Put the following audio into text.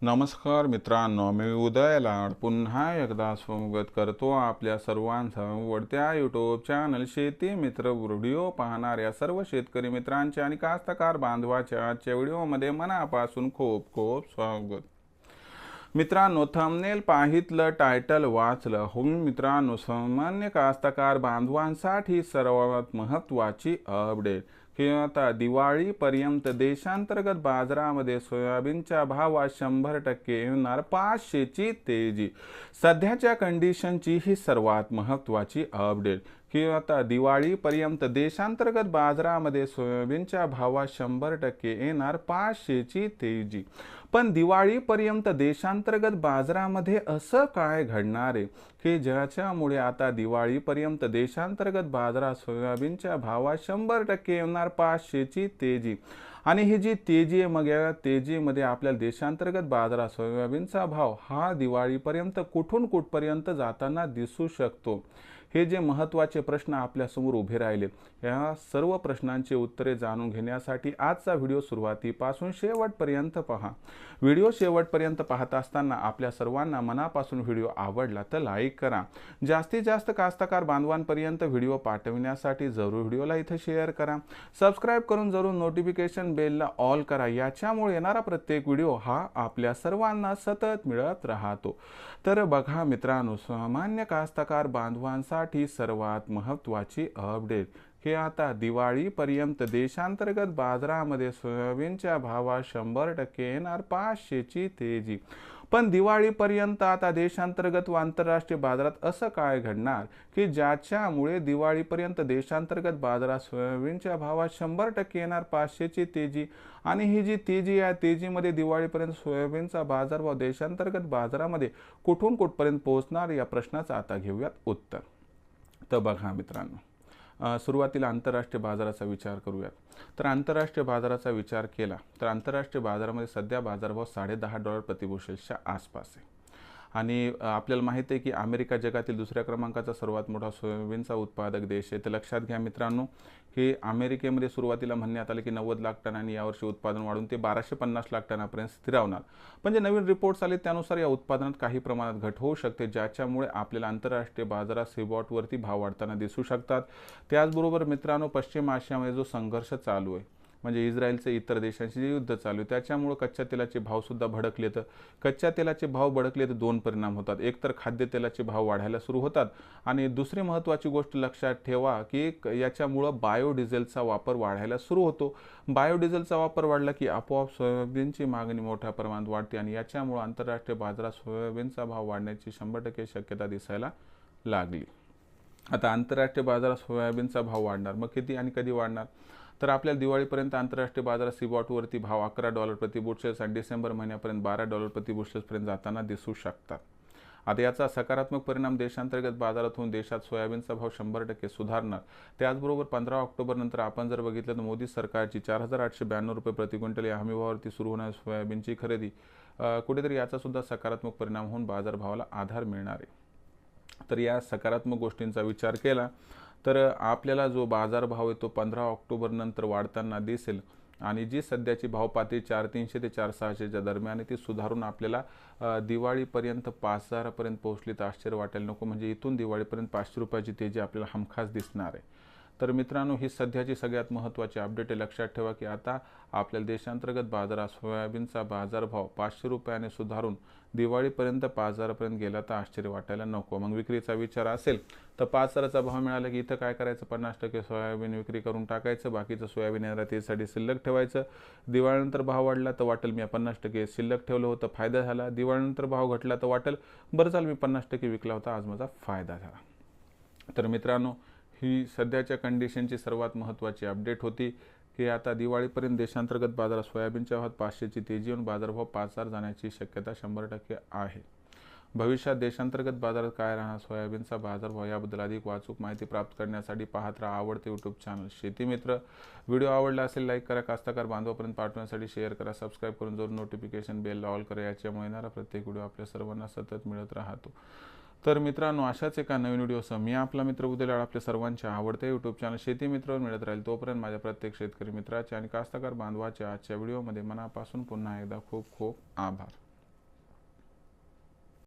नमस्कार मित्रांनो, मी उदय लाड पुन्हा एकदा स्वागत करतो आपल्या सर्वांचं आवडत्या यूट्यूब चॅनल शेती मित्र व्हिडिओ पाहणाऱ्या सर्व शेतकरी मित्रांचे आणि कास्तकार बांधवाच्या आजच्या व्हिडिओमध्ये मनापासून खूप खूप स्वागत। मित्रांनो, थंबनेल पाहितलं, टायटल वाचलं हो मित्रांनो, सामान्य कास्तकार बांधवांसाठी सर्वात महत्त्वाची अपडेट की आता दिवाळीपर्यंत देशांतर्गत बाजारामध्ये सोयाबीनच्या भावात 100% येणार 500ची तेजी। सध्याच्या कंडिशनची ही सर्वात महत्त्वाची अपडेट की आता दिवाळीपर्यंत देशांतर्गत बाजारामध्ये सोयाबीनच्या भावात 100% येणार 500ची तेजी। पण दिवाळीपर्यंत देशांतर्गत बाजारामध्ये असं काय घडणार आहे की ज्याच्यामुळे आता दिवाळीपर्यंत देशांतर्गत बाजारात सोयाबीनच्या भावात 100% येणार 500ची तेजी। आणि ही जी तेजी आहे, मग या तेजीमध्ये आपल्याला देशांतर्गत बाजारात सोयाबीनचा भाव हा दिवाळीपर्यंत कुठून कुठपर्यंत जाताना दिसू शकतो, हे जे महत्त्वाचे प्रश्न आपल्यासमोर उभे राहिले, या सर्व प्रश्नांची उत्तरे जाणून घेण्यासाठी आजचा व्हिडिओ सुरुवातीपासून शेवटपर्यंत पहा। व्हिडिओ शेवटपर्यंत पाहत असताना आपल्या सर्वांना मनापासून व्हिडिओ आवडला तर लाईक करा। जास्तीत जास्त कास्तकार बांधवांपर्यंत व्हिडिओ पाठविण्यासाठी जरूर व्हिडिओला इथे शेअर करा। सबस्क्राईब करून जरूर नोटिफिकेशन बेलला ऑल करा, याच्यामुळे येणारा प्रत्येक व्हिडिओ हा आपल्या सर्वांना सतत मिळत राहतो। तर बघा मित्रांनो, सामान्य कास्तकार बांधवांसाठी सर्वात महत्त्वाची अपडेट की आता दिवाळीपर्यंत देशांतर्गत बाजारामध्ये सोयाबीनच्या भावात 100% येणार 500ची तेजी। पण दिवाळीपर्यंत आता देशांतर्गत व आंतरराष्ट्रीय बाजारात असं काय घडणार की ज्याच्यामुळे दिवाळीपर्यंत देशांतर्गत बाजारात सोयाबीनच्या भावात 100% येणार 500ची तेजी। आणि ही जी तेजी आहे, तेजीमध्ये दिवाळीपर्यंत सोयाबीनचा बाजारभाव देशांतर्गत बाजारामध्ये कुठून कुठपर्यंत पोहोचणार, या प्रश्नाचं आता घेऊयात उत्तर। तर बघा मित्रांनो, सुरुवातीला आंतरराष्ट्रीय बाजाराचा विचार करूयात। तर आंतरराष्ट्रीय बाजाराचा विचार केला तर आंतरराष्ट्रीय बाजारामध्ये सध्या बाजारभाव $10.5 प्रति बुशेलच्या आसपास आहे। आणि आपल्याला माहिती आहे की अमेरिका जगातील दुसऱ्या क्रमांकाचा सर्वात मोठा सोयाबीनचा उत्पादक देश आहे। तर लक्षात घ्या मित्रांनो की अमेरिकेमध्ये सुरुवातीला म्हणण्यात आले की 90 लाख टन आणि यावर्षी उत्पादन वाढून ते 1250 लाख टनापर्यंत स्थिरावणार। पण जे नवीन रिपोर्ट्स आले त्यानुसार या उत्पादनात काही प्रमाणात घट होऊ शकते, ज्याच्यामुळे आपल्याला आंतरराष्ट्रीय बाजारात स्पॉटवरती भाव वाढताना दिसू शकतात। त्याचबरोबर मित्रांनो, पश्चिम आशियामध्ये जो संघर्ष चालू आहे, म्हणजे इस्रायलचे इतर देशांशी जे युद्ध चालू आहे, त्याच्यामुळे कच्च्या तेलाचे भावसुद्धा भडकले। तर कच्च्या तेलाचे भाव भडकले तर दोन परिणाम होतात। एक तर खाद्यतेलाचे भाव वाढायला सुरू होतात आणि दुसरी महत्त्वाची गोष्ट लक्षात ठेवा की याच्यामुळं बायोडिझेलचा वापर वाढायला सुरू होतो। बायोडिझेलचा वापर वाढला की आपोआप सोयाबीनची मागणी मोठ्या प्रमाणात वाढते आणि याच्यामुळे आंतरराष्ट्रीय बाजारात सोयाबीनचा भाव वाढण्याची 100% शक्यता दिसायला लागली। आता आंतरराष्ट्रीय बाजारात सोयाबीनचा भाव वाढणार, मग किती आणि कधी वाढणार? तर आपल्याला दिवाळीपर्यंत आंतरराष्ट्रीय बाजारात स्पॉटवरती भाव $11 प्रति बुशेल्स आणि डिसेंबर महिन्यापर्यंत $12 प्रति बुशेल्सपर्यंत जाताना दिसू शकतात। आता याचा सकारात्मक परिणाम देशांतर्गत बाजारात होऊन देशात सोयाबीनचा भाव 100% सुधारणार। त्याचबरोबर 15 ऑक्टोबर नंतर आपण जर बघितलं तर मोदी सरकारची $4892 प्रति क्विंटल या हमीभावावरती सुरू होणारी सोयाबीनची खरेदी कुठेतरी याचा सुद्धा सकारात्मक परिणाम होऊन बाजारभावाला आधार मिळणार आहे। तर या सकारात्मक गोष्टींचा विचार केला तर आपल्याला जो बाजारभाव आहे तो 15 ऑक्टोबर नंतर वाढताना दिसेल आणि जी सध्याची भाव पातळी 4300 ते 4600च्या दरम्यान ती सुधारून आपल्याला दिवाळीपर्यंत 5000 पर्यंत पोहोचली तर आश्चर्य वाटायला नको। म्हणजे इथून दिवाळीपर्यंत 500 रुपयाची तेजी आपल्याला हमखास दिसणार आहे। तर मित्रांनो, ही सध्याची सगळ्यात महत्त्वाची अपडेट आहे। लक्षात ठेवा की आता आपल्याला देशांतर्गत बाजारात सोयाबीनचा बाजारभाव 500 रुपयाने सुधारून दिवाळीपर्यंत 5000 पर्यंत गेला तर आश्चर्य वाटायला नको। मग विक्रीचा विचार असेल तर 5000चा भाव मिळाला की इथं काय करायचं, 50% सोयाबीन विक्री करून टाकायचं, बाकीचं सोयाबीन निर्यातीसाठी शिल्लक ठेवायचं। दिवाळीनंतर भाव वाढला तर वाटेल मी 50% शिल्लक ठेवलं होतं, फायदा झाला। दिवाळीनंतर भाव घटला तर वाटेल बरं झालं मी 50% विकला होता, आज माझा फायदा झाला। तर मित्रांनो, ही सध्याच्या कंडिशनची सर्वात महत्त्वाची अपडेट होती की आता दिवाळीपर्यंत देशांतर्गत बाजारात सोयाबीनच्या भावात 500ची तेजी येऊन बाजारभाव 5000 जाण्याची शक्यता 100% आहे। भविष्यात देशांतर्गत बाजारात काय राहणार, सोयाबीनचा बाजारभाव याबद्दल अधिक वाचूक माहिती प्राप्त करण्यासाठी पाहत राहा आवडते यूट्यूब चॅनल शेती मित्र। व्हिडिओ आवडला असेल लाईक करा, कास्तकार बांधवापर्यंत पाठवण्यासाठी शेअर करा, सबस्क्राईब करून जरूर नोटिफिकेशन बेलला ऑल करा, याच्यामुळे येणारा प्रत्येक व्हिडिओ आपल्या सर्वांना सतत मिळत राहतो। तर मित्रांनो, अशाच एका नवीन व्हिडिओसह मी आपला मित्र उदय लाड आपल्या सर्वांच्या आवडते यूट्यूब चॅनल शेती मित्रावर मिळत राहील। तोपर्यंत माझ्या प्रत्येक शेतकरी मित्राचे आणि कास्तकार बांधवाच्या आजच्या व्हिडिओमध्ये मनापासून पुन्हा एकदा खूप खूप आभार।